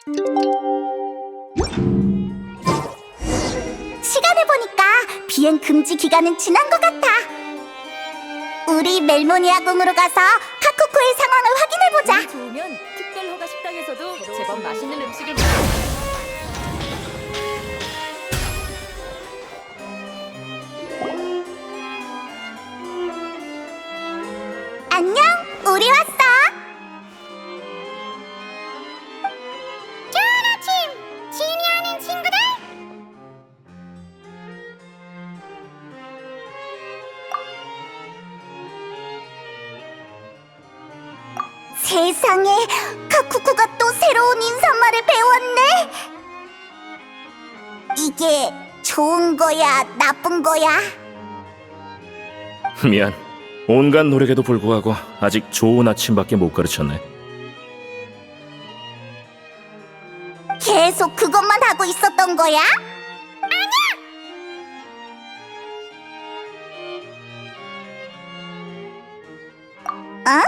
시간을 보니까 비행 금지 기간은 지난 것 같아. 우리 멜모니아궁으로 가서 카쿠쿠의 상황을 확인해보자. 좋으면 특별 허가 식당에서도 제법 맛있는 음식을 안녕, 우리 왔어. 좋은 아침, 지니하는 친구들. 세상에, 카쿠쿠가 또 새로운 인사말을 배웠네. 이게 좋은 거야, 나쁜 거야? 미안. 온갖 노력에도 불구하고 아직 좋은 아침밖에 못 가르쳤네. 계속 그것만 하고 있었던 거야? 아니야! 어?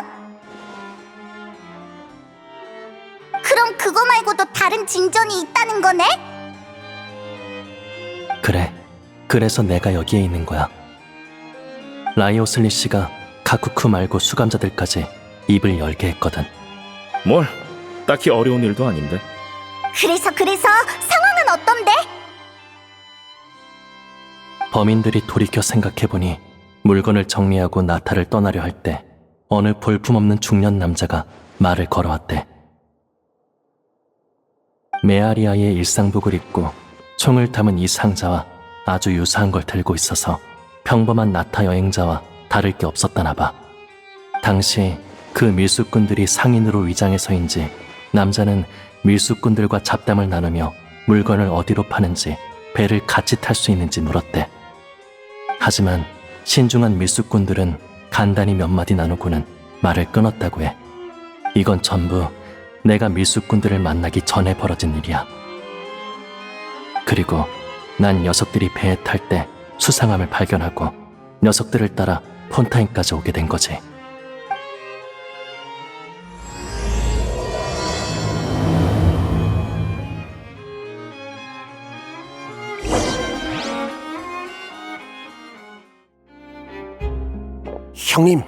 그럼 그거 말고도 다른 진전이 있다는 거네? 그래, 그래서 내가 여기에 있는 거야. 라이오슬리 씨가 카쿠쿠 말고 수감자들까지 입을 열게 했거든. 뭘? 딱히 어려운 일도 아닌데. 그래서 상황은 어떤데? 범인들이 돌이켜 생각해보니 물건을 정리하고 나타를 떠나려 할 때 어느 볼품없는 중년 남자가 말을 걸어왔대. 메아리아의 일상복을 입고 총을 담은 이 상자와 아주 유사한 걸 들고 있어서 평범한 나타 여행자와 다를 게 없었다나 봐. 당시 그 밀수꾼들이 상인으로 위장해서인지 남자는 밀수꾼들과 잡담을 나누며 물건을 어디로 파는지 배를 같이 탈 수 있는지 물었대. 하지만 신중한 밀수꾼들은 간단히 몇 마디 나누고는 말을 끊었다고 해. 이건 전부 내가 밀수꾼들을 만나기 전에 벌어진 일이야. 그리고 난 녀석들이 배에 탈 때 수상함을 발견하고 녀석들을 따라 폰타인까지 오게 된 거지. 형님,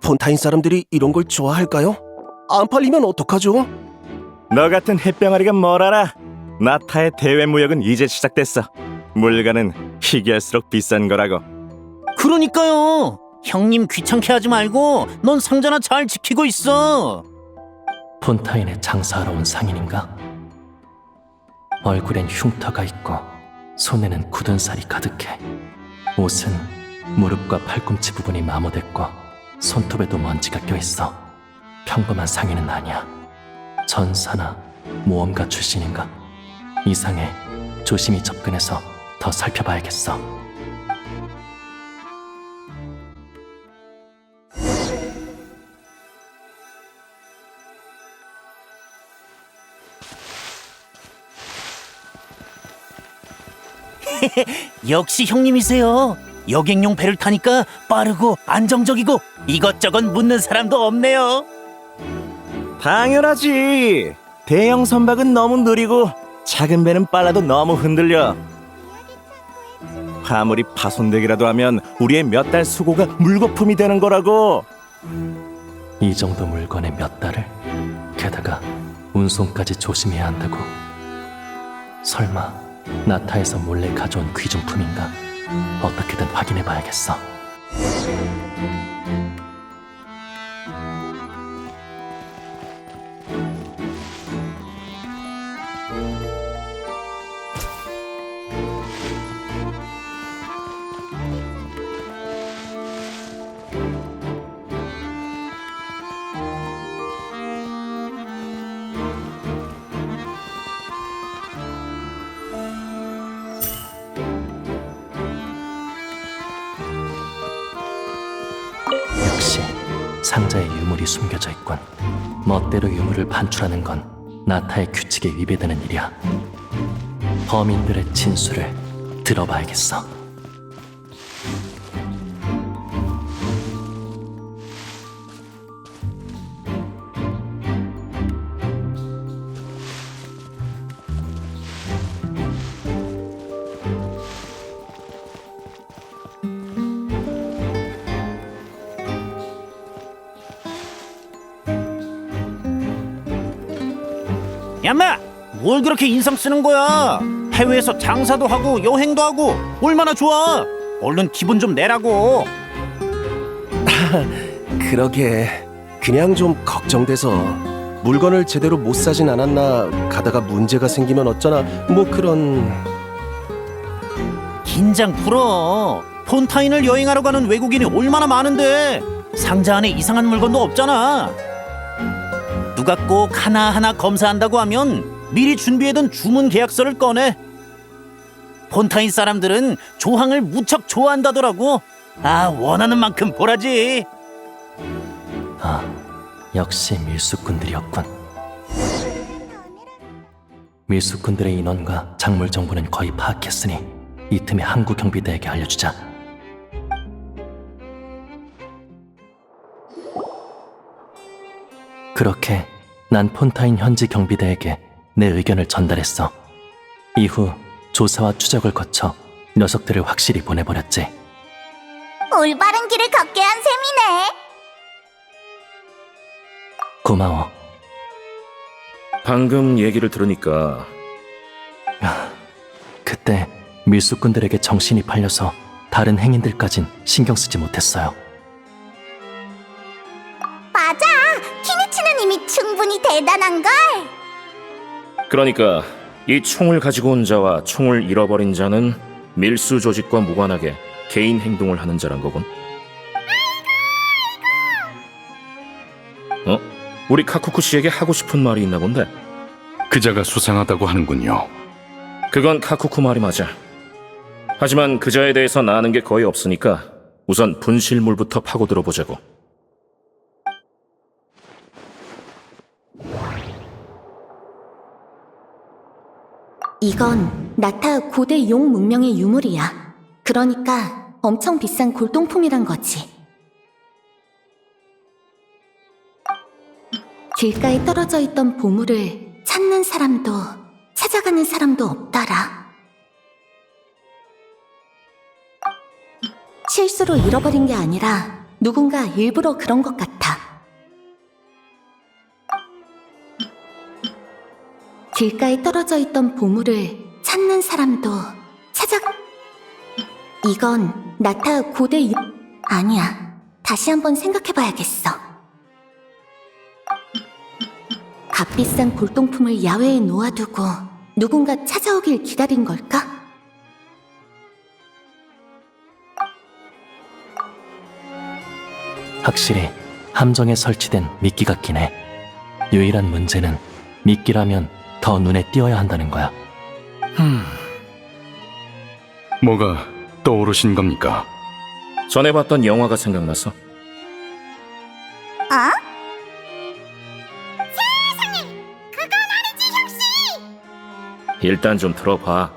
폰타인 사람들이 이런 걸 좋아할까요? 안 팔리면 어떡하죠? 너 같은 햇병아리가 뭘 알아? 나타의 대외 무역은 이제 시작됐어. 물건은 희귀할수록 비싼 거라고. 그러니까요. 형님 귀찮게 하지 말고 넌 상자나 잘 지키고 있어. 폰타인에 장사하러 온 상인인가? 얼굴엔 흉터가 있고 손에는 굳은 살이 가득해. 옷은 무릎과 팔꿈치 부분이 마모됐고 손톱에도 먼지가 껴있어. 평범한 상인은 아니야. 전사나 모험가 출신인가? 이상해. 조심히 접근해서 더 살펴봐야겠어. 역시 형님이세요. 여객용 배를 타니까 빠르고 안정적이고 이것저것 묻는 사람도 없네요. 당연하지. 대형 선박은 너무 느리고 작은 배는 빨라도 너무 흔들려. 화물이 파손되기라도 하면 우리의 몇 달 수고가 물거품이 되는 거라고. 이 정도 물건에 몇 달을? 게다가 운송까지 조심해야 한다고? 설마 나타에서 몰래 가져온 귀중품인가? 어떻게든 확인해봐야겠어. 역시 상자에 유물이 숨겨져 있군. 멋대로 유물을 반출하는 건 나타의 규칙에 위배되는 일이야. 범인들의 진술을 들어봐야겠어. 야마, 뭘 그렇게 인상 쓰는 거야? 해외에서 장사도 하고 여행도 하고 얼마나 좋아. 얼른 기분 좀 내라고. 그러게 그냥 좀 걱정돼서 물건을 제대로 못 사진 않았나, 가다가 문제가 생기면 어쩌나, 뭐 그런. 긴장 풀어. 폰타인을 여행하러 가는 외국인이 얼마나 많은데 상자 안에 이상한 물건도 없잖아. 누가 꼭 하나하나 검사한다고 하면 미리 준비해둔 주문 계약서를 꺼내. 폰타인 사람들은 조항을 무척 좋아한다더라고. 아, 원하는 만큼 보라지. 아, 역시 밀수꾼들이었군. 밀수꾼들의 인원과 작물 정보는 거의 파악했으니 이 틈에 항구 경비대에게 알려주자. 그렇게 난 폰타인 현지 경비대에게 내 의견을 전달했어. 이후 조사와 추적을 거쳐 녀석들을 확실히 보내버렸지. 올바른 길을 걷게 한 셈이네. 고마워. 방금 얘기를 들으니까 그때 밀수꾼들에게 정신이 팔려서 다른 행인들까진 신경 쓰지 못했어요. 맞아. 키니치는 이미 충분히 대단한걸. 그러니까 이 총을 가지고 온 자와 총을 잃어버린 자는 밀수 조직과 무관하게 개인 행동을 하는 자란 거군. 우리 카쿠쿠 씨에게 하고 싶은 말이 있나 본데. 그자가 수상하다고 하는군요. 그건 카쿠쿠 말이 맞아. 하지만 그자에 대해서 아는 게 거의 없으니까 우선 분실물부터 파고들어 보자고. 이건 나타 고대 용 문명의 유물이야. 그러니까 엄청 비싼 골동품이란 거지. 길가에 떨어져 있던 보물을 찾는 사람도 찾아가는 사람도 없더라. 실수로 잃어버린 게 아니라 누군가 일부러 그런 것 같아. 길가에 떨어져 있던 보물을 찾는 사람도 이건 나타 고대 아니야. 다시 한번 생각해봐야겠어. 값비싼 골동품을 야외에 놓아두고 누군가 찾아오길 기다린 걸까? 확실히 함정에 설치된 미끼 같긴 해. 유일한 문제는 미끼라면 더 눈에 띄어야 한다는 거야. 뭐가 떠오르신 겁니까? 전에 봤던 영화가 생각나서. 어? 일단 좀 들어봐.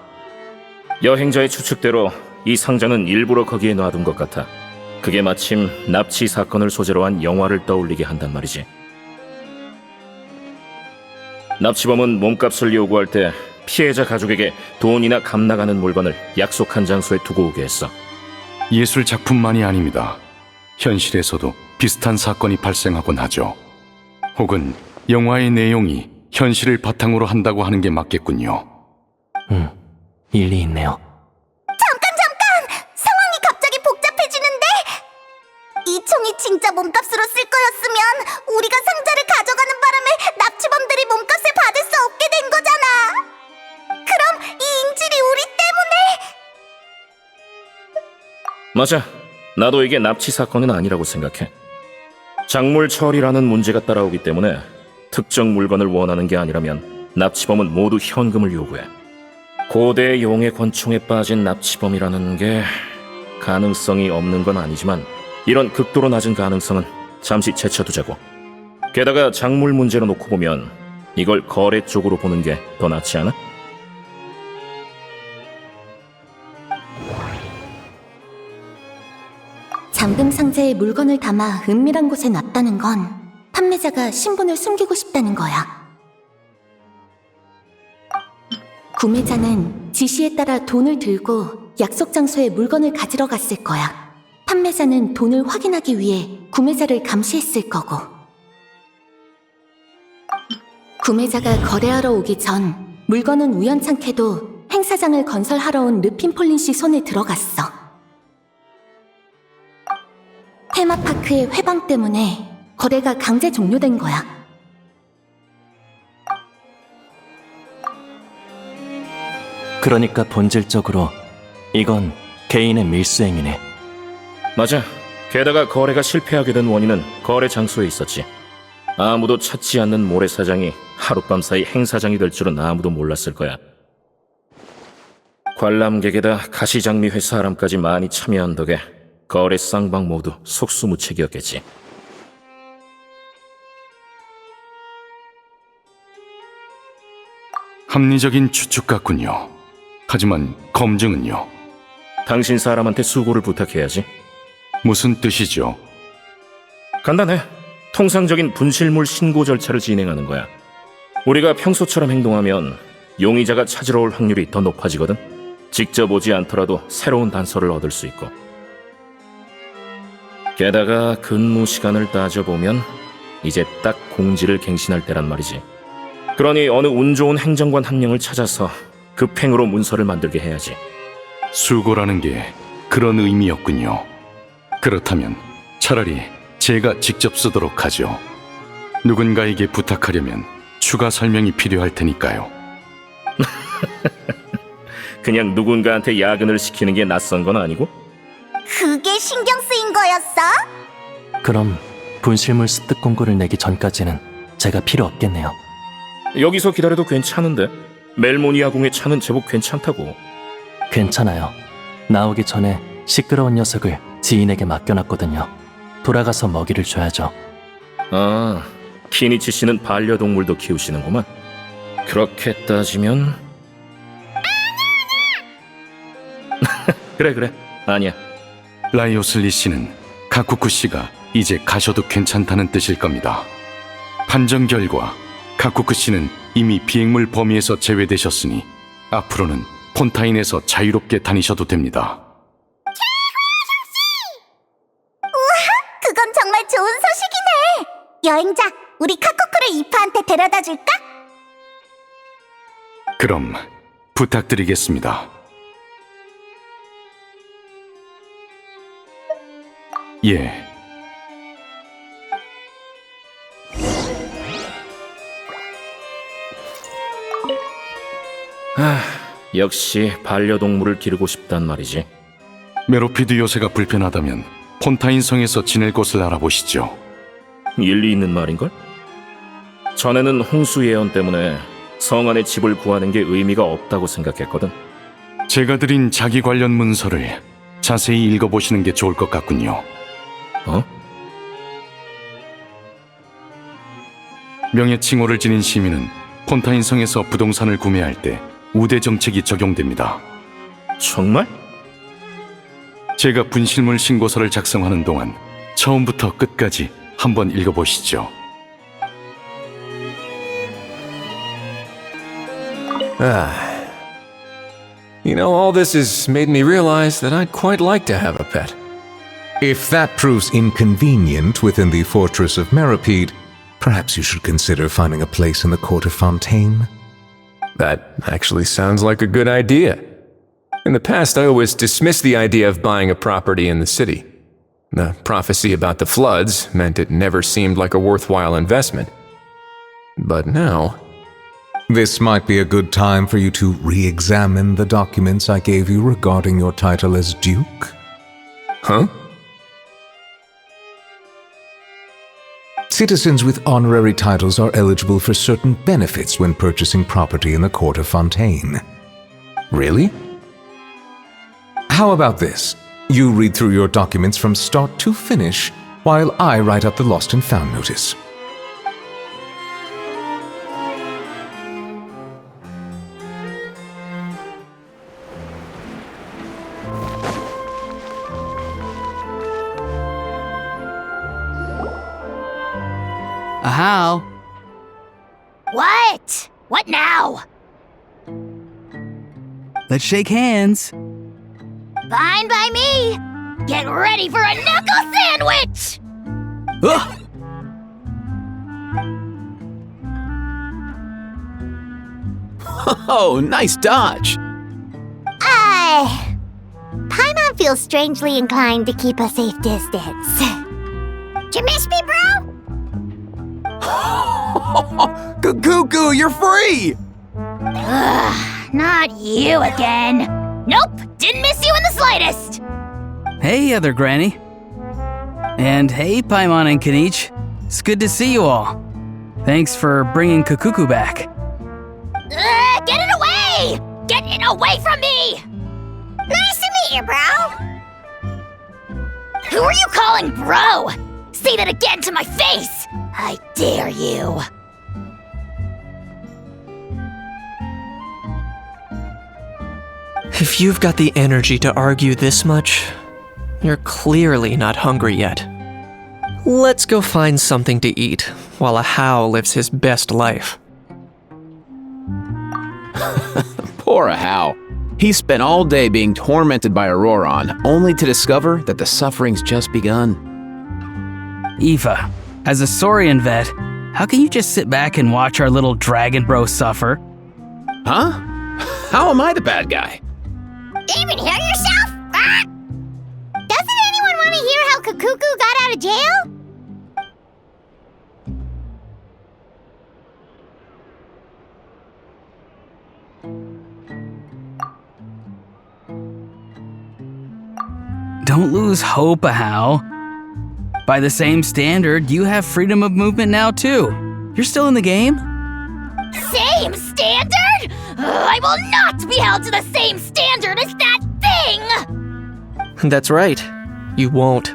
여행자의 추측대로 이 상자는 일부러 거기에 놔둔 것 같아. 그게 마침 납치 사건을 소재로 한 영화를 떠올리게 한단 말이지. 납치범은 몸값을 요구할 때 피해자 가족에게 돈이나 값 나가는 물건을 약속한 장소에 두고 오게 했어. 예술 작품만이 아닙니다. 현실에서도 비슷한 사건이 발생하곤 하죠. 혹은 영화의 내용이 현실을 바탕으로 한다고 하는 게 맞겠군요. 일리 있네요. 잠깐! 상황이 갑자기 복잡해지는데? 이 총이 진짜 몸값으로 쓸 거였으면 우리가 상자를 가져가는 바람에 납치범들이 몸값을 받을 수 없게 된 거잖아. 그럼 이 인질이 우리 때문에... 맞아. 나도 이게 납치 사건은 아니라고 생각해. 작물 처리라는 문제가 따라오기 때문에 특정 물건을 원하는 게 아니라면 납치범은 모두 현금을 요구해. 고대 용의 권총에 빠진 납치범이라는 게 가능성이 없는 건 아니지만 이런 극도로 낮은 가능성은 잠시 제쳐두자고. 게다가 작물 문제로 놓고 보면 이걸 거래 쪽으로 보는 게 더 낫지 않아? 잠금 상자에 물건을 담아 은밀한 곳에 놨다는 건 판매자가 신분을 숨기고 싶다는 거야. 구매자는 지시에 따라 돈을 들고 약속 장소에 물건을 가지러 갔을 거야. 판매자는 돈을 확인하기 위해 구매자를 감시했을 거고. 구매자가 거래하러 오기 전 물건은 우연찮게도 행사장을 건설하러 온 르핀폴린 씨 손에 들어갔어. 테마파크의 회방 때문에 거래가 강제 종료된 거야. 그러니까 본질적으로 이건 개인의 밀수행위네. 맞아. 게다가 거래가 실패하게 된 원인은 거래 장소에 있었지. 아무도 찾지 않는 모래사장이 하룻밤 사이 행사장이 될 줄은 아무도 몰랐을 거야. 관람객에다 가시장미 회사 사람까지 많이 참여한 덕에 거래 쌍방 모두 속수무책이었겠지. 합리적인 추측 같군요. 하지만 검증은요? 당신 사람한테 수고를 부탁해야지. 무슨 뜻이죠? 간단해. 통상적인 분실물 신고 절차를 진행하는 거야. 우리가 평소처럼 행동하면 용의자가 찾으러 올 확률이 더 높아지거든. 직접 오지 않더라도 새로운 단서를 얻을 수 있고. 게다가 근무 시간을 따져보면 이제 딱 공지를 갱신할 때란 말이지. 그러니 어느 운 좋은 행정관 한 명을 찾아서 급행으로 문서를 만들게 해야지. 수고라는 게 그런 의미였군요. 그렇다면 차라리 제가 직접 쓰도록 하죠. 누군가에게 부탁하려면 추가 설명이 필요할 테니까요. 그냥 누군가한테 야근을 시키는 게 낯선 건 아니고? 그게 신경 쓰인 거였어? 그럼 분실물 습득 공고를 내기 전까지는 제가 필요 없겠네요. 여기서 기다려도 괜찮은데. 멜모니아궁의 차는 제법 괜찮다고. 괜찮아요. 나오기 전에 시끄러운 녀석을 지인에게 맡겨놨거든요. 돌아가서 먹이를 줘야죠. 아, 키니치 씨는 반려동물도 키우시는구만. 그렇게 따지면... 그래, 아니야. 라이오슬리 씨는 가쿠쿠 씨가 이제 가셔도 괜찮다는 뜻일 겁니다. 판정 결과 가쿠쿠 씨는 이미 비행물 범위에서 제외되셨으니 앞으로는 폰타인에서 자유롭게 다니셔도 됩니다. 그건 정말 좋은 소식이네. 여행자, 우리 카코쿠를 이파한테 데려다 줄까? 그럼 부탁드리겠습니다. 예. 역시 반려동물을 기르고 싶단 말이지. 메로피드 요새가 불편하다면 폰타인 성에서 지낼 곳을 알아보시죠. 일리 있는 말인걸? 전에는 홍수 예언 때문에 성 안에 집을 구하는 게 의미가 없다고 생각했거든. 제가 드린 자기 관련 문서를 자세히 읽어보시는 게 좋을 것 같군요. 어? 명예칭호를 지닌 시민은 폰타인 성에서 부동산을 구매할 때 우대 정책이 적용됩니다. 정말? 제가 분실물 신고서를 작성하는 동안 처음부터 끝까지 한번 읽어보시죠. You know, all this has made me realize that I'd quite like to have a pet. If that proves inconvenient within the fortress of Meripede, perhaps you should consider finding a place in the court of Fontaine. That actually sounds like a good idea. In the past, I always dismissed the idea of buying a property in the city. The prophecy about the floods meant it never seemed like a worthwhile investment. But now... This might be a good time for you to re-examine the documents I gave you regarding your title as Duke. Huh? Citizens with honorary titles are eligible for certain benefits when purchasing property in the court of Fontaine. Really? How about this? You read through your documents from start to finish, while I write up the lost and found notice. How? What? What now? Let's shake hands. Fine by me. Get ready for a knuckle sandwich! Ugh! Oh, nice dodge. Paimon feels strangely inclined to keep a safe distance. Did you miss me, bro? Cuckoo, you're free! Not you again. Nope, didn't miss you in the slightest. Hey, other granny. And hey, Paimon and Kanich. It's good to see you all. Thanks for bringing Kukuku back. Get it away! Get it away from me! Nice to meet you, bro. Who are you calling bro? Say that again to my face! I dare you. If you've got the energy to argue this much, you're clearly not hungry yet. Let's go find something to eat while a How lives his best life. Poor How. He spent all day being tormented by Auroron, only to discover that the suffering's just begun. Aoife, as a Saurian vet, how can you just sit back and watch our little dragon bro suffer? Huh? How am I the bad guy? Even hear yourself? Ah! Doesn't anyone want to hear how Kukuku got out of jail? Don't lose hope, How. By the same standard, you have freedom of movement now too. You're still in the game? Same standard? I will not be held to the same standard as that thing! That's right. You won't.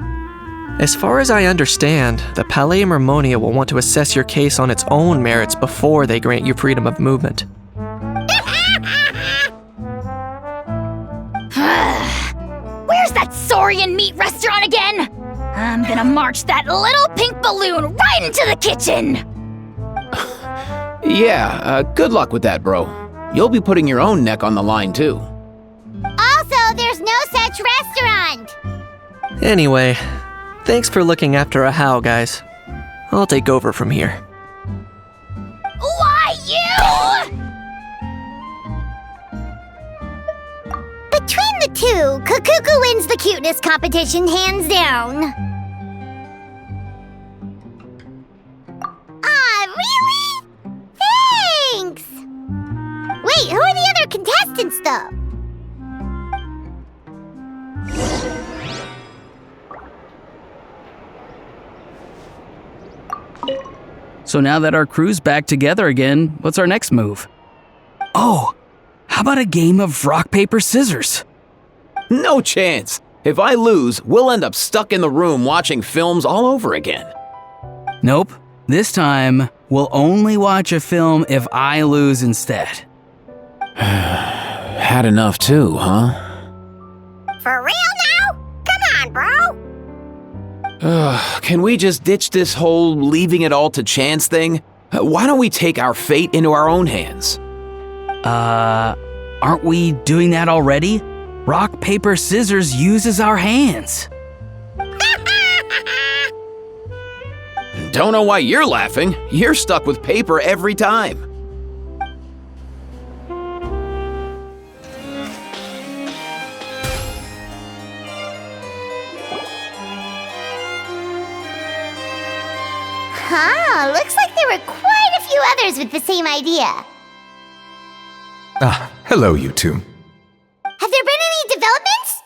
As far as I understand, the Palais Mermonia will want to assess your case on its own merits before they grant you freedom of movement. Where's that Saurian meat restaurant again? I'm gonna march that little pink balloon right into the kitchen! Yeah, good luck with that, bro. You'll be putting your own neck on the line, too. Also, there's no such restaurant! Anyway, thanks for looking after a How, guys. I'll take over from here. Why you? Between the two, Kukuku wins the cuteness competition hands down. Really? Thanks! Wait, who are the other contestants, though? So now that our crew's back together again, what's our next move? Oh, how about a game of rock, paper, scissors? No chance. If I lose, we'll end up stuck in the room watching films all over again. Nope. This time, we'll only watch a film if I lose instead. Had enough too, huh? For real now? Come on, bro! Can we just ditch this whole leaving it all to chance thing? Why don't we take our fate into our own hands? Aren't we doing that already? Rock, paper, scissors uses our hands. Don't know why you're laughing. You're stuck with paper every time. Huh, looks like there were quite a few others with the same idea. Ah, hello, you two. Have there been any developments?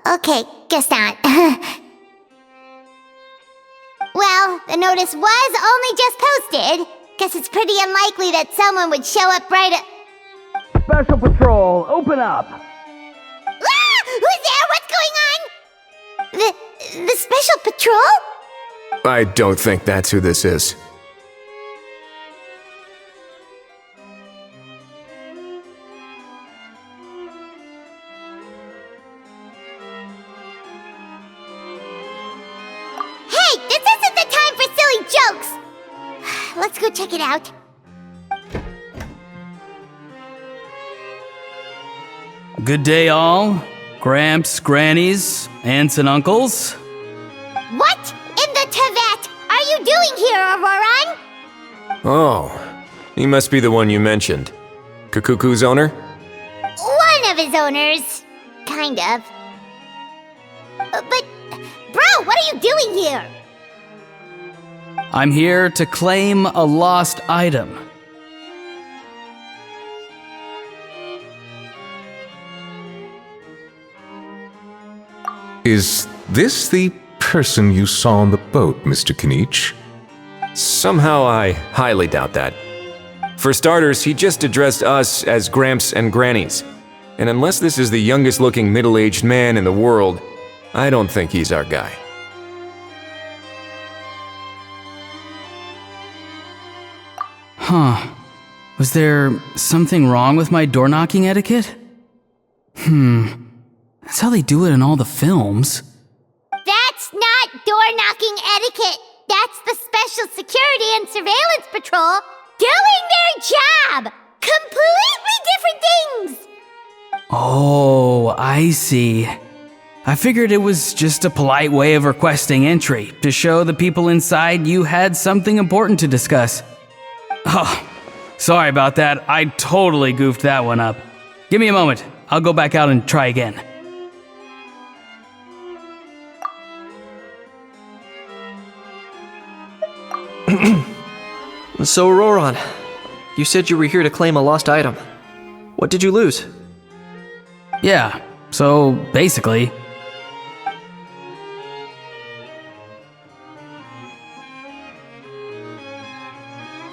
Okay, guess not. Well, the notice was only just posted. Guess it's pretty unlikely that someone would show up right at... Special Patrol, open up! Ah! Who's there? What's going on? The Special Patrol? I don't think that's who this is. Hey, this isn't the time for silly jokes! Let's go check it out. Good day, all. Gramps, grannies, aunts, and uncles. What in the Tevet are you doing here, Auroron? Oh, he must be the one you mentioned. Kakuku's owner? One of his owners. Kind of. But, bro, what are you doing here? I'm here to claim a lost item. Is this the person you saw on the boat, Mr. Kinich? Somehow I highly doubt that. For starters, he just addressed us as Gramps and Grannies. And unless this is the youngest looking middle-aged man in the world, I don't think he's our guy. Huh. Was there something wrong with my door-knocking etiquette? That's how they do it in all the films. That's not door-knocking etiquette. That's the Special Security and Surveillance Patrol doing their job. Completely different things. Oh, I see. I figured it was just a polite way of requesting entry to show the people inside you had something important to discuss. Oh, sorry about that. I totally goofed that one up. Give me a moment. I'll go back out and try again. So, Roran, you said you were here to claim a lost item. What did you lose? Yeah, so basically...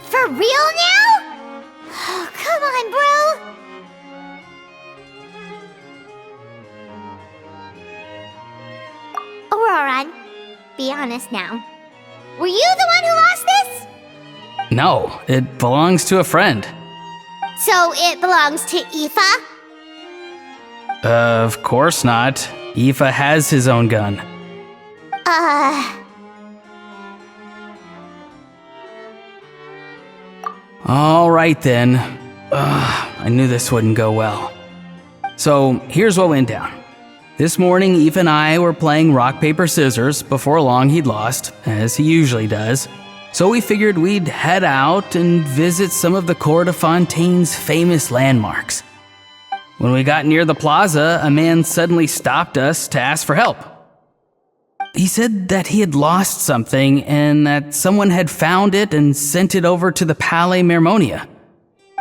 For real now? Oh, come on, bro. Auroran, be honest now. Were you the one who lost this? No, it belongs to a friend. So it belongs to Aoife? Of course not. Aoife has his own gun. All right then. I knew this wouldn't go well. So here's what went down. This morning, Aoife and I were playing rock, paper, scissors. Before long, he'd lost, as he usually does. So we figured we'd head out and visit some of the Cour de Fontaine's famous landmarks. When we got near the plaza, a man suddenly stopped us to ask for help. He said that he had lost something and that someone had found it and sent it over to the Palais Mermonia.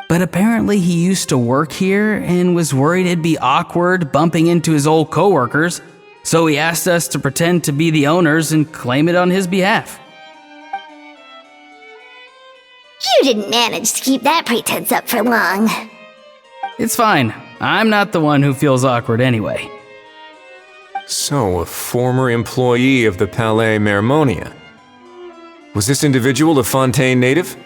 But apparently he used to work here and was worried it'd be awkward bumping into his old coworkers, so he asked us to pretend to be the owners and claim it on his behalf. You didn't manage to keep that pretense up for long. It's fine. I'm not the one who feels awkward anyway. So, a former employee of the Palais Mermonia. Was this individual a Fontaine native?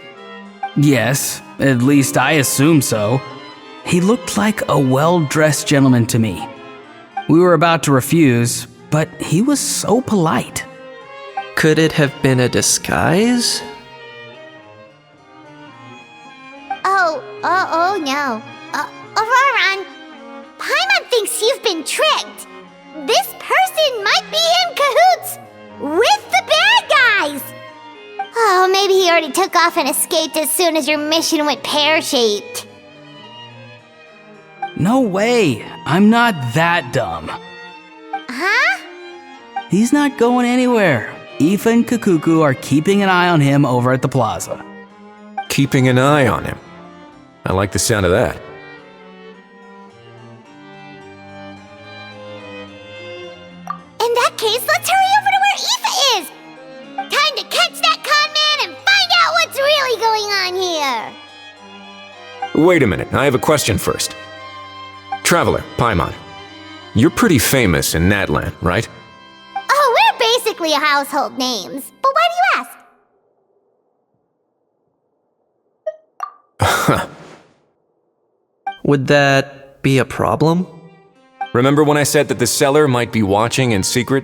Yes, at least I assume so. He looked like a well-dressed gentleman to me. We were about to refuse, but he was so polite. Could it have been a disguise? Oh no. Auroran, Paimon thinks you've been tricked. This person might be in cahoots with the bad guys. Oh, maybe he already took off and escaped as soon as your mission went pear-shaped. No way. I'm not that dumb. Huh? He's not going anywhere. Aoife and Kakuku are keeping an eye on him over at the plaza. Keeping an eye on him. I like the sound of that. In that case, let's hurry over to where Aoife is. Time to catch that con man and find out what's really going on here. Wait a minute, I have a question first. Traveler, Paimon, you're pretty famous in Natlan, right? Oh, we're basically household names. But why do you ask? Would that be a problem? Remember when I said that the seller might be watching in secret?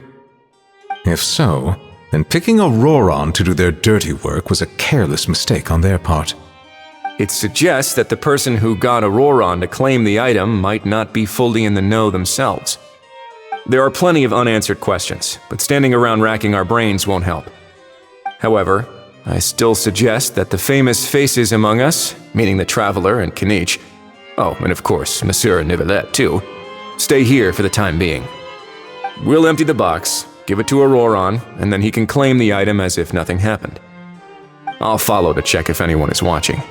If so, then picking a Roran to do their dirty work was a careless mistake on their part. It suggests that the person who got Auroran to claim the item might not be fully in the know themselves. There are plenty of unanswered questions, but standing around racking our brains won't help. However, I still suggest that the famous faces among us, meaning the Traveler and Kinich, oh, and of course, Monsieur Nivelette too, stay here for the time being. We'll empty the box, give it to Auroron, and then he can claim the item as if nothing happened. I'll follow to check if anyone is watching.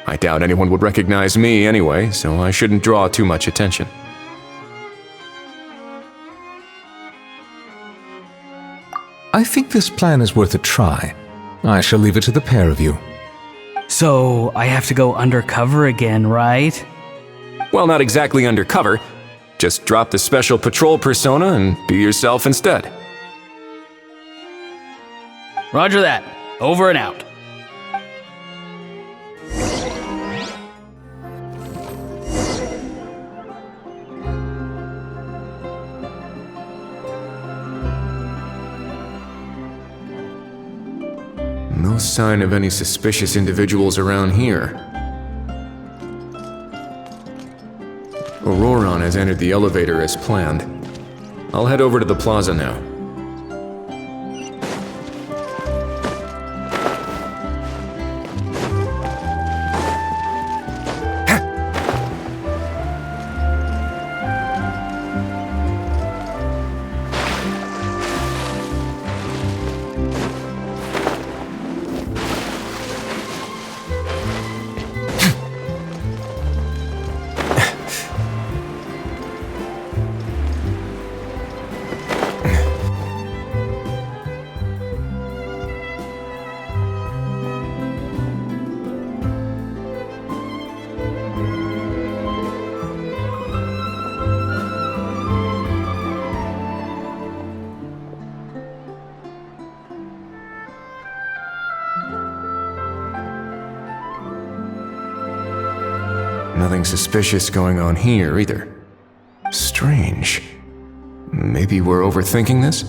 I doubt anyone would recognize me anyway, so I shouldn't draw too much attention. I think this plan is worth a try. I shall leave it to the pair of you. So, I have to go undercover again, right? Well, not exactly undercover. Just drop the special patrol persona and be yourself instead. Roger that. Over and out. No sign of any suspicious individuals around here. Auroron has entered the elevator as planned. I'll head over to the plaza now. Nothing suspicious going on here, either. Strange. Maybe we're overthinking this?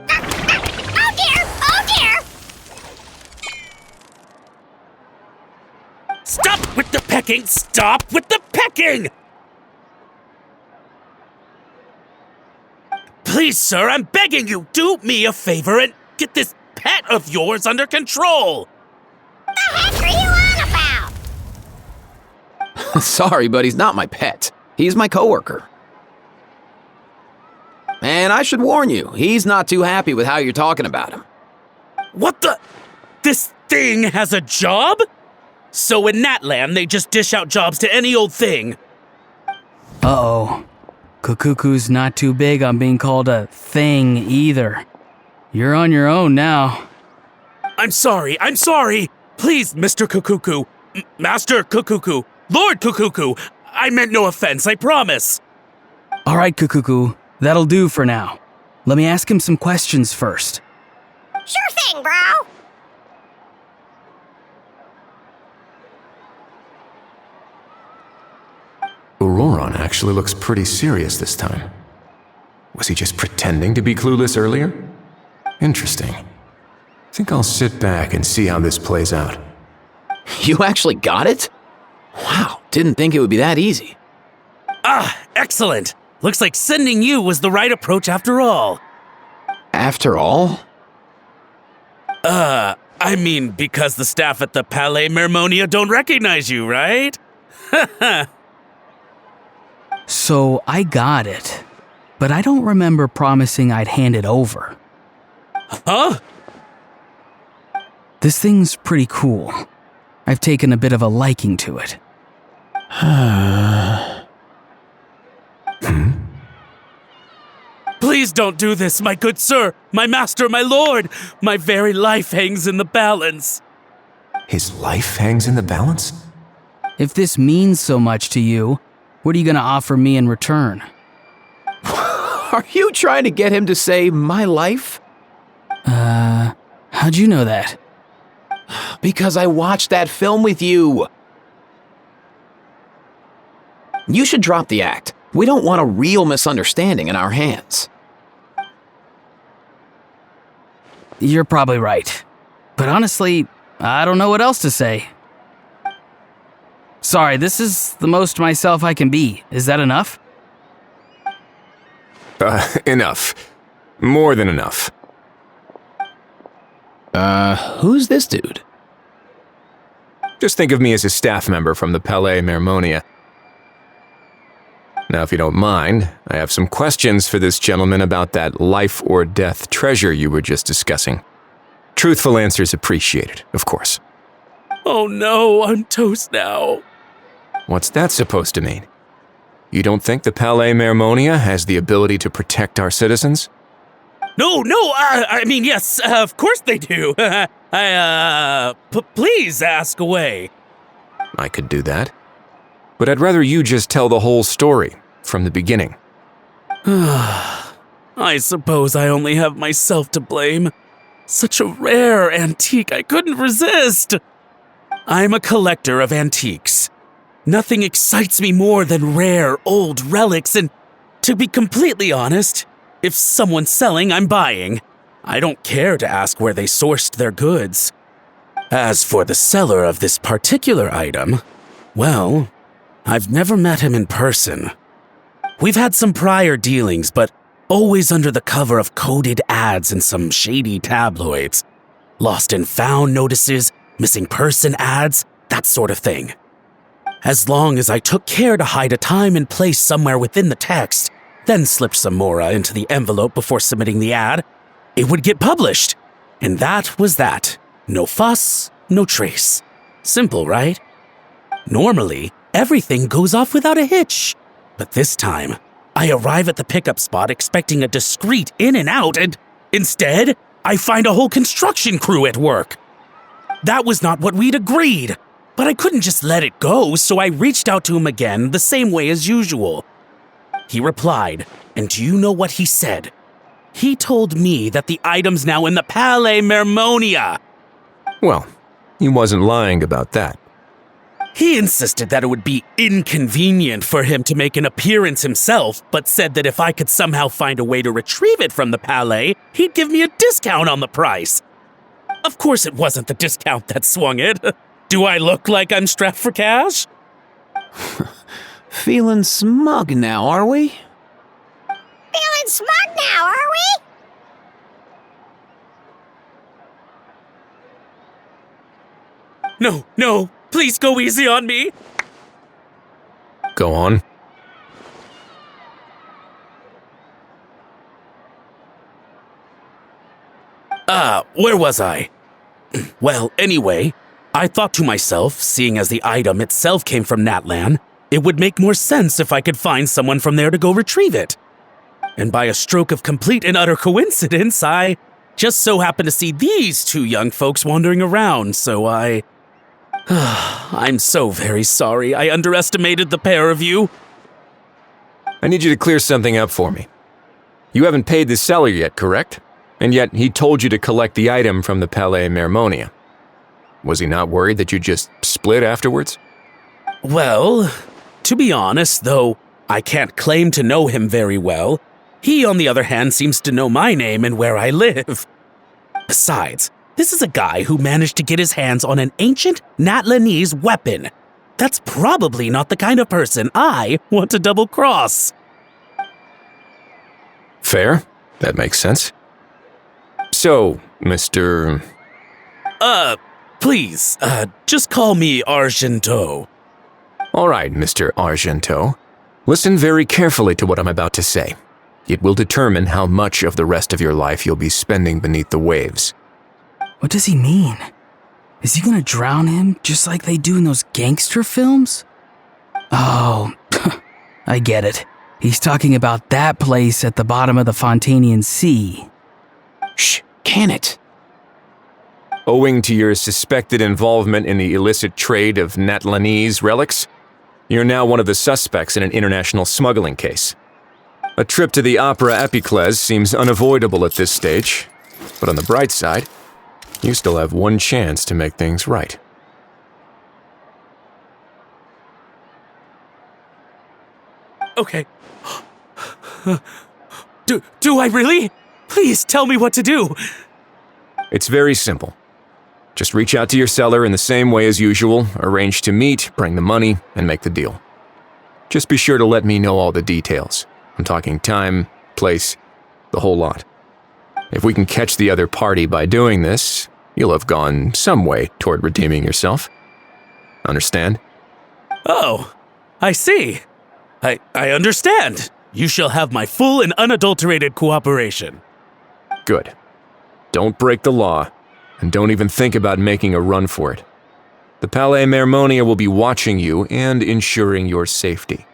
Oh dear! Oh dear! Stop with the pecking! Stop with the pecking! Please, sir, I'm begging you, do me a favor and get this pet of yours under control! The heck are you on about? Sorry, but he's not my pet. He's my coworker. And I should warn you, he's not too happy with how you're talking about him. What the? This thing has a job? So in Natland, they just dish out jobs to any old thing. Uh-oh. Kukuku's not too big on being called a thing either. You're on your own now. I'm sorry. Please, Mr. Kukuku. Master Kukuku. Lord Kukuku. I meant no offense, I promise. All right, Kukuku. That'll do for now. Let me ask him some questions first. Sure thing, bro. Auroron actually looks pretty serious this time. Was he just pretending to be clueless earlier? Interesting. Think I'll sit back and see how this plays out. You actually got it? Wow, didn't think it would be that easy. Ah, excellent. Looks like sending you was the right approach after all. After all? I mean, because the staff at the Palais Mermonia don't recognize you, right? So I got it, but I don't remember promising I'd hand it over. Huh? This thing's pretty cool. I've taken a bit of a liking to it. Please don't do this, my good sir, my master, my lord. My very life hangs in the balance. His life hangs in the balance? If this means so much to you, what are you gonna offer me in return? Are you trying to get him to say my life? How'd you know that? Because I watched that film with you. You should drop the act. We don't want a real misunderstanding in our hands. You're probably right. But honestly, I don't know what else to say. Sorry, this is the most myself I can be. Is that enough? Enough. More than enough. Who's this dude? Just think of me as a staff member from the Palais Mermonia. Now, if you don't mind, I have some questions for this gentleman about that life or death treasure you were just discussing. Truthful answers appreciated, of course. Oh no, I'm toast now. What's that supposed to mean? You don't think the Palais Mermonia has the ability to protect our citizens? No, I mean, yes, of course they do. Please ask away. I could do that. But I'd rather you just tell the whole story, from the beginning. I suppose I only have myself to blame. Such a rare antique, I couldn't resist. I'm a collector of antiques. Nothing excites me more than rare, old relics, and to be completely honest, if someone's selling, I'm buying. I don't care to ask where they sourced their goods. As for the seller of this particular item, well, I've never met him in person. We've had some prior dealings, but always under the cover of coded ads in some shady tabloids. Lost and found notices, missing person ads, that sort of thing. As long as I took care to hide a time and place somewhere within the text, then slipped some mora into the envelope before submitting the ad, it would get published. And that was that. No fuss, no trace. Simple, right? Normally, everything goes off without a hitch. But this time, I arrive at the pickup spot expecting a discreet in and out, and instead, I find a whole construction crew at work. That was not what we'd agreed, but I couldn't just let it go, so I reached out to him again the same way as usual. He replied, and do you know what he said? He told me that the item's now in the Palais Mermonia. Well, he wasn't lying about that. He insisted that it would be inconvenient for him to make an appearance himself, but said that if I could somehow find a way to retrieve it from the Palais, he'd give me a discount on the price. Of course it wasn't the discount that swung it. Do I look like I'm strapped for cash? Feeling smug now, are we? Feeling smart now, are we? No, please go easy on me. Go on. Where was I? Well, anyway, I thought to myself, seeing as the item itself came from Natlan, it would make more sense if I could find someone from there to go retrieve it. And by a stroke of complete and utter coincidence, I just so happened to see these two young folks wandering around, so I'm so very sorry. I underestimated the pair of you. I need you to clear something up for me. You haven't paid the seller yet, correct? And yet he told you to collect the item from the Palais Mermonia. Was he not worried that you just split afterwards? Well, to be honest, though I can't claim to know him very well, he, on the other hand, seems to know my name and where I live. Besides, this is a guy who managed to get his hands on an ancient Natlanese weapon. That's probably not the kind of person I want to double-cross. Fair. That makes sense. So, Mr. Please, just call me Argento. All right, Mr. Argento. Listen very carefully to what I'm about to say. It will determine how much of the rest of your life you'll be spending beneath the waves. What does he mean? Is he gonna drown him just like they do in those gangster films? Oh, I get it. He's talking about that place at the bottom of the Fontanian Sea. Shh, can it? Owing to your suspected involvement in the illicit trade of Natlanese relics, you're now one of the suspects in an international smuggling case. A trip to the Opera Epiclese seems unavoidable at this stage, but on the bright side, you still have one chance to make things right. Okay. Do I really? Please tell me what to do. It's very simple. Just reach out to your seller in the same way as usual, arrange to meet, bring the money, and make the deal. Just be sure to let me know all the details. I'm talking time, place, the whole lot. If we can catch the other party by doing this, you'll have gone some way toward redeeming yourself. Understand? Oh, I see. I understand. You shall have my full and unadulterated cooperation. Good. Don't break the law, and don't even think about making a run for it. The Palais Mermonia will be watching you and ensuring your safety.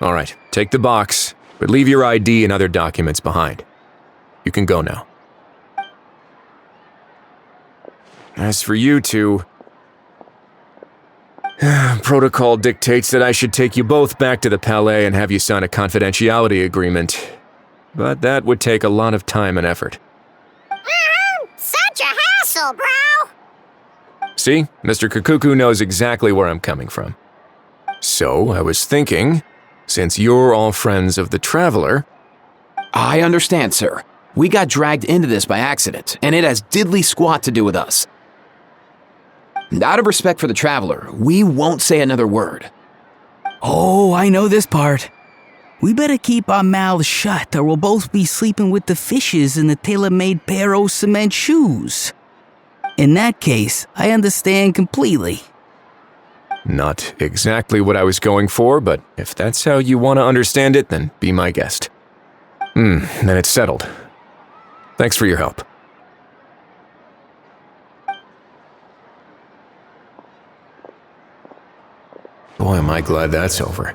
All right, take the box, but leave your ID and other documents behind. You can go now. As for you two, protocol dictates that I should take you both back to the Palais and have you sign a confidentiality agreement. But that would take a lot of time and effort. Such a hassle, bro! See, Mr. Kakuku knows exactly where I'm coming from. So, I was thinking, since you're all friends of the Traveler... I understand, sir. We got dragged into this by accident, and it has diddly squat to do with us. Out of respect for the Traveler, we won't say another word. Oh, I know this part. We better keep our mouths shut or we'll both be sleeping with the fishes in the tailor-made pair of cement shoes. In that case, I understand completely. Not exactly what I was going for, but if that's how you want to understand it, then be my guest. Then it's settled. Thanks for your help. Boy, am I glad that's over.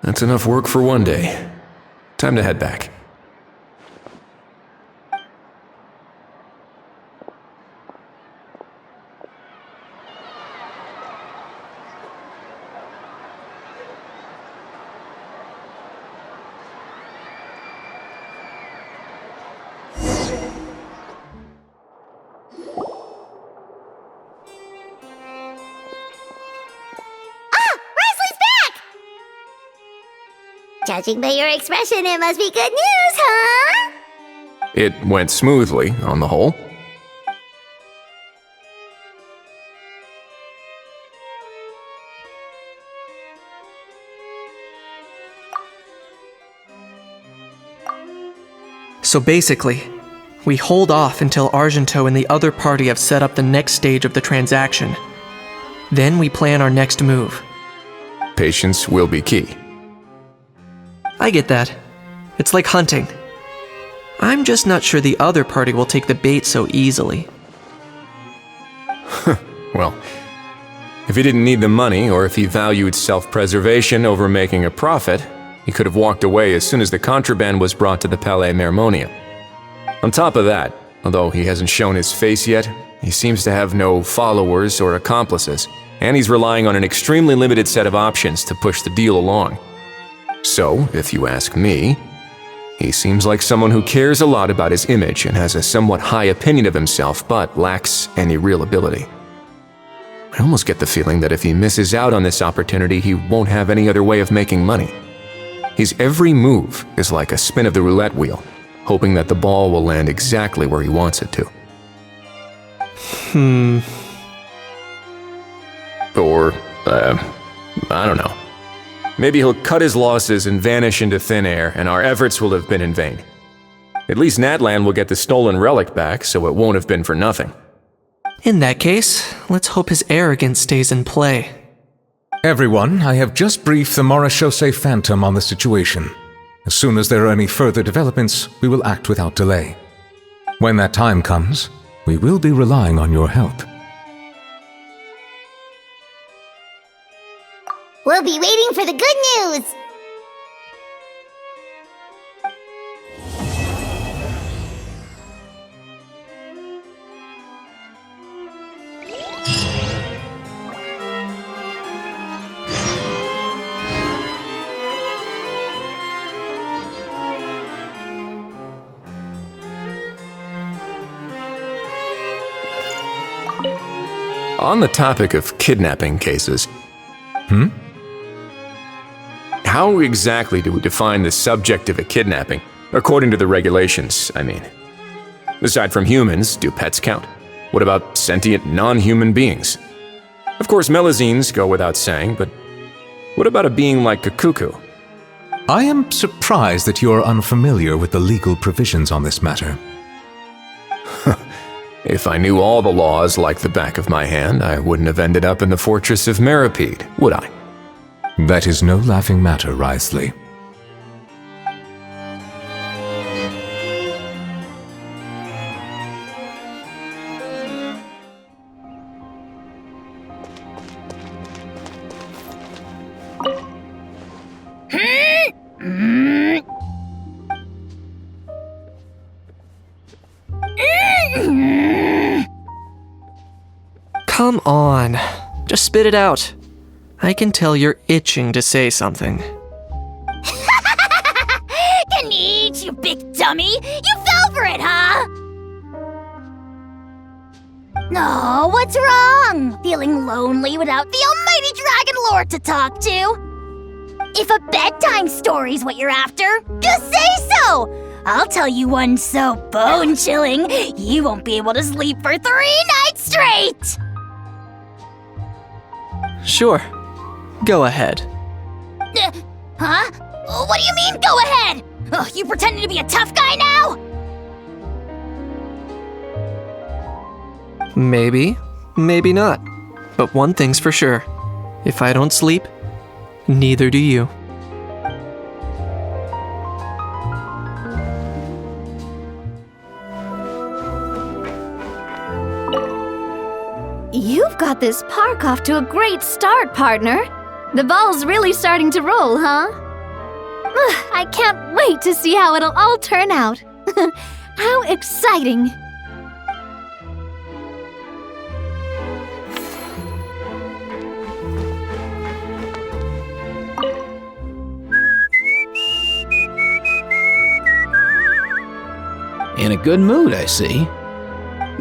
That's enough work for one day. Time to head back. Judging by your expression, it must be good news, huh? It went smoothly, on the whole. So basically, we hold off until Argento and the other party have set up the next stage of the transaction. Then we plan our next move. Patience will be key. I get that. It's like hunting. I'm just not sure the other party will take the bait so easily. Well, if he didn't need the money, or if he valued self-preservation over making a profit, he could have walked away as soon as the contraband was brought to the Palais Mermonia. On top of that, although he hasn't shown his face yet, he seems to have no followers or accomplices, and he's relying on an extremely limited set of options to push the deal along. So, if you ask me, he seems like someone who cares a lot about his image and has a somewhat high opinion of himself, but lacks any real ability. I almost get the feeling that if he misses out on this opportunity, he won't have any other way of making money. His every move is like a spin of the roulette wheel, hoping that the ball will land exactly where he wants it to. Or, I don't know. Maybe he'll cut his losses and vanish into thin air, and our efforts will have been in vain. At least Natlan will get the stolen relic back, so it won't have been for nothing. In that case, let's hope his arrogance stays in play. Everyone, I have just briefed the Morishose Phantom on the situation. As soon as there are any further developments, we will act without delay. When that time comes, we will be relying on your help. We'll be waiting for the good news! On the topic of kidnapping cases... How exactly do we define the subject of a kidnapping? According to the regulations, I mean. Aside from humans, do pets count? What about sentient, non-human beings? Of course, Melazines go without saying, but what about a being like Kakuku? I am surprised that you are unfamiliar with the legal provisions on this matter. If I knew all the laws like the back of my hand, I wouldn't have ended up in the fortress of Meripede, would I? That is no laughing matter, Wriothesley. Come on, just spit it out. I can tell you're itching to say something. Can eat, you big dummy! You fell for it, huh? No, what's wrong? Feeling lonely without the almighty Dragon Lord to talk to? If a bedtime story's what you're after, just say so! I'll tell you one so bone-chilling, you won't be able to sleep for 3 nights straight! Sure, go ahead. Huh? What do you mean, go ahead? Ugh, you pretending to be a tough guy now? Maybe, maybe not. But one thing's for sure. If I don't sleep, neither do you. You've got this park off to a great start, partner. The ball's really starting to roll, huh? I can't wait to see how it'll all turn out. How exciting! In a good mood, I see.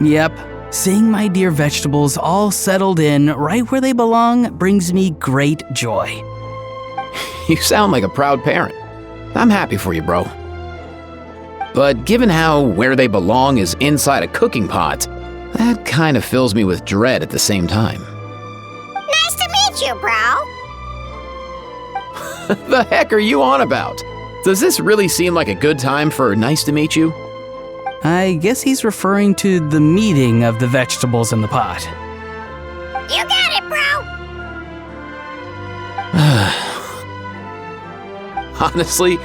Yep. Seeing my dear vegetables all settled in right where they belong brings me great joy. You sound like a proud parent. I'm happy for you, bro. But given how where they belong is inside a cooking pot, that kind of fills me with dread at the same time. Nice to meet you, bro. The heck are you on about? Does this really seem like a good time for nice to meet you? I guess he's referring to the meeting of the vegetables in the pot. You got it, bro. Honestly,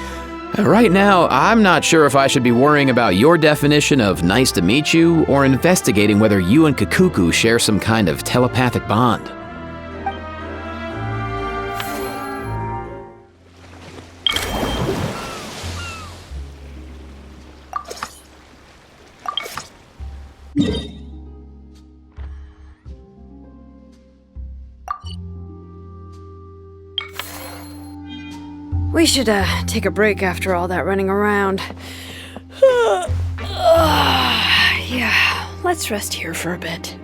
right now, I'm not sure if I should be worrying about your definition of nice to meet you or investigating whether you and Kakuku share some kind of telepathic bond. We should take a break after all that running around. Yeah, let's rest here for a bit.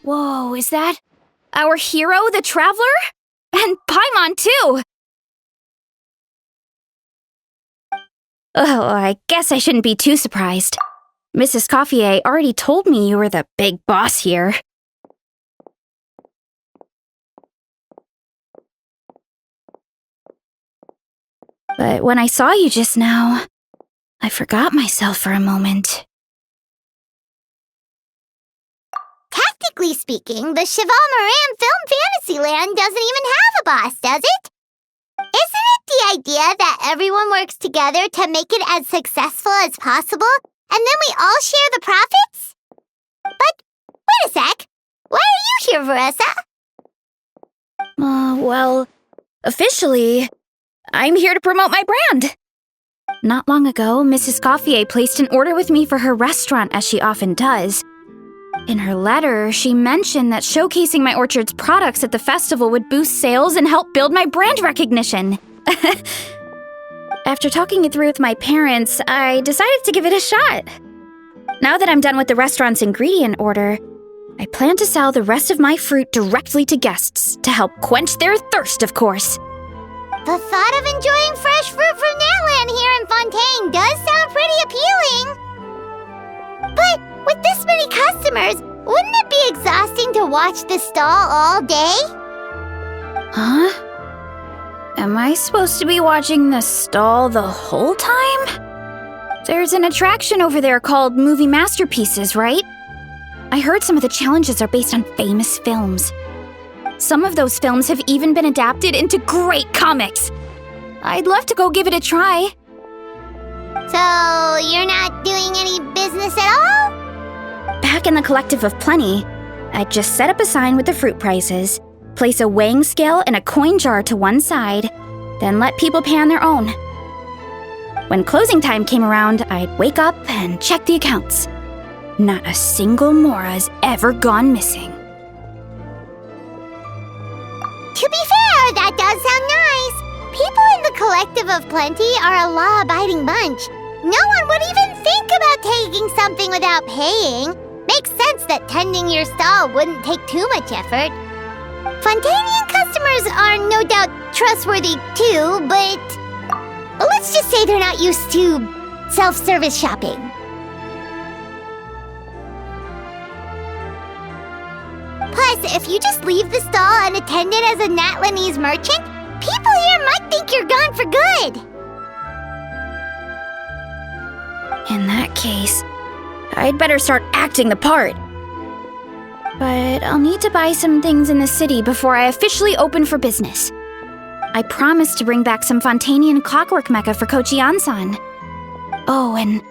Whoa, is that our hero, the Traveler? And Paimon, too! Oh, I guess I shouldn't be too surprised. Mrs. Coiffier already told me you were the big boss here. But when I saw you just now, I forgot myself for a moment. Technically speaking, the Cheval Moran Film Fantasyland doesn't even have a boss, does it? Isn't it the idea that everyone works together to make it as successful as possible, and then we all share the profits? But, wait a sec. Why are you here, Veressa? Well, officially, I'm here to promote my brand. Not long ago, Mrs. Coiffier placed an order with me for her restaurant, as she often does. In her letter, she mentioned that showcasing my orchard's products at the festival would boost sales and help build my brand recognition. After talking it through with my parents, I decided to give it a shot. Now that I'm done with the restaurant's ingredient order, I plan to sell the rest of my fruit directly to guests to help quench their thirst, of course. The thought of enjoying fresh fruit from Nairland here in Fontaine does sound pretty appealing. But with this many customers, wouldn't it be exhausting to watch the stall all day? Huh? Am I supposed to be watching the stall the whole time? There's an attraction over there called Movie Masterpieces, right? I heard some of the challenges are based on famous films. Some of those films have even been adapted into great comics. I'd love to go give it a try. So, you're not doing any business at all? Back in the Collective of Plenty, I'd just set up a sign with the fruit prices, place a weighing scale and a coin jar to one side, then let people pay on their own. When closing time came around, I'd wake up and check the accounts. Not a single Mora's ever gone missing. To be fair, that does sound nice. People in the Collective of Plenty are a law-abiding bunch. No one would even think about taking something without paying. Makes sense that tending your stall wouldn't take too much effort. Fontanian customers are no doubt trustworthy too, but let's just say they're not used to self-service shopping. Plus, if you just leave the stall unattended as a Natlanese merchant, people here might think you're gone for good. In that case, I'd better start acting the part. But I'll need to buy some things in the city before I officially open for business. I promised to bring back some Fontanian clockwork mecha for Kochi Ansan. Oh, and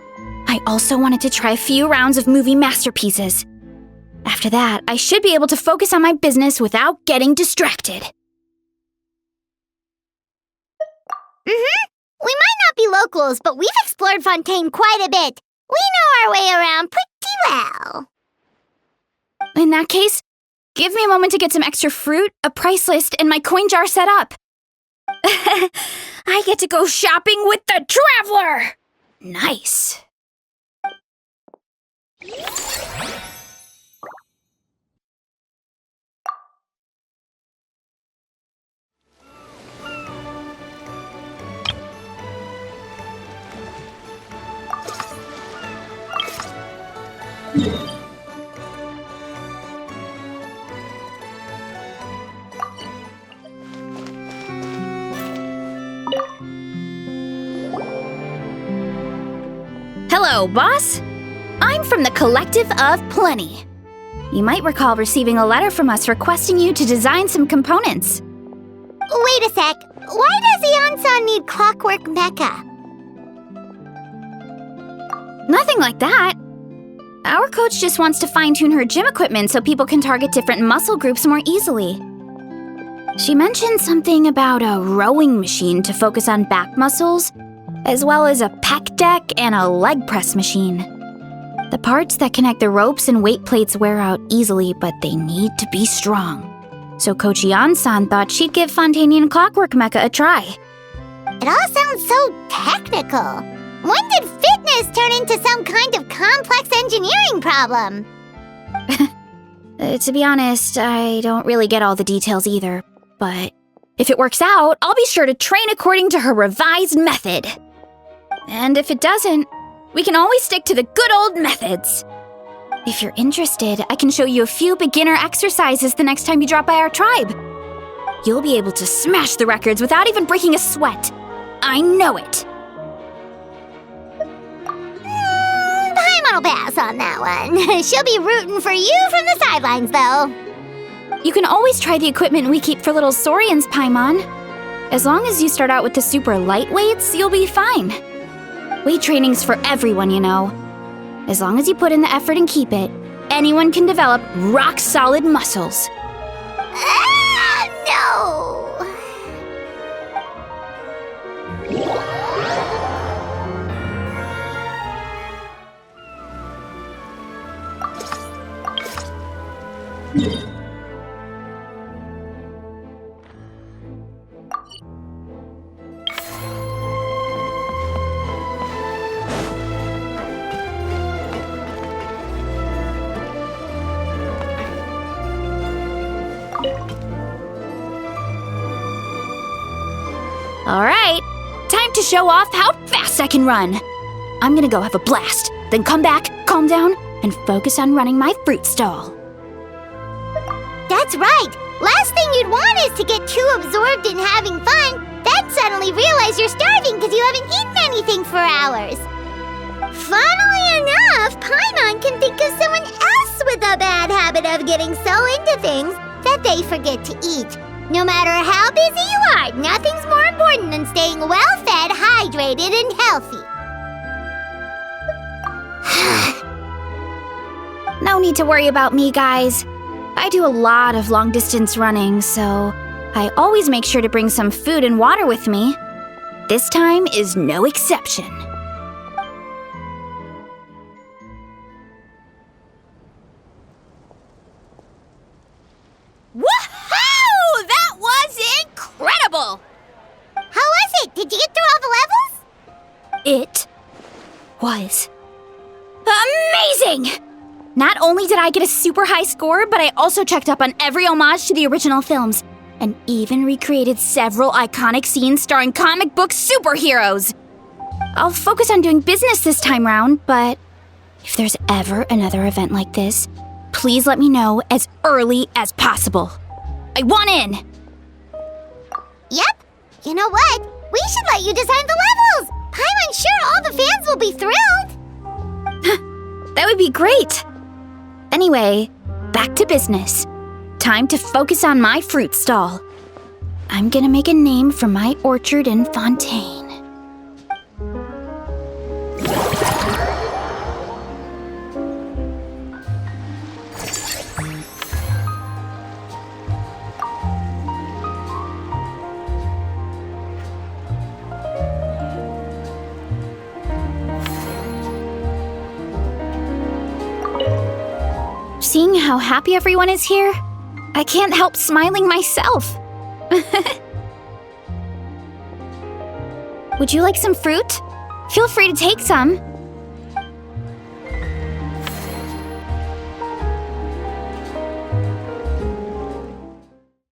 I also wanted to try a few rounds of movie masterpieces. After that, I should be able to focus on my business without getting distracted. We might not be locals, but we've explored Fontaine quite a bit. We know our way around pretty well. In that case, give me a moment to get some extra fruit, a price list, and my coin jar set up. I get to go shopping with the Traveler! Nice. Hello, boss. I'm from the Collective of Plenty. You might recall receiving a letter from us requesting you to design some components. Wait a sec. Why does Iansan need clockwork mecha? Nothing like that. Our coach just wants to fine-tune her gym equipment so people can target different muscle groups more easily. She mentioned something about a rowing machine to focus on back muscles, as well as a pec deck and a leg press machine. The parts that connect the ropes and weight plates wear out easily, but they need to be strong. So Coach Ian-san thought she'd give Fontanian Clockwork Mecha a try. It all sounds so technical. When did fitness turn into some kind of complex engineering problem? To be honest, I don't really get all the details either, but if it works out, I'll be sure to train according to her revised method. And if it doesn't, we can always stick to the good old methods. If you're interested, I can show you a few beginner exercises the next time you drop by our tribe. You'll be able to smash the records without even breaking a sweat. I know it. Paimon will pass on that one. She'll be rooting for you from the sidelines, though. You can always try the equipment we keep for little Saurians, Paimon. As long as you start out with the super lightweights, you'll be fine. Weight training's for everyone, you know. As long as you put in the effort and keep it, anyone can develop rock-solid muscles. No! All right, time to show off how fast I can run. I'm gonna go have a blast, then come back, calm down, and focus on running my fruit stall. That's right. Last thing you'd want is to get too absorbed in having fun suddenly realize you're starving because you haven't eaten anything for hours. Funnily enough, Paimon can think of someone else with a bad habit of getting so into things that they forget to eat. No matter how busy you are, nothing's more important than staying well-fed, hydrated, and healthy. No need to worry about me, guys. I do a lot of long-distance running, so I always make sure to bring some food and water with me. This time is no exception. Woohoo! That was incredible! How was it? Did you get through all the levels? It was amazing! Not only did I get a super high score, but I also checked up on every homage to the original films, and even recreated several iconic scenes starring comic book superheroes. I'll focus on doing business this time round, but if there's ever another event like this, please let me know as early as possible. I want in! Yep. You know what? We should let you design the levels! I'm sure all the fans will be thrilled! That would be great! Anyway, back to business. Time to focus on my fruit stall. I'm gonna make a name for my orchard in Fontaine. Seeing how happy everyone is here, I can't help smiling myself. Would you like some fruit? Feel free to take some.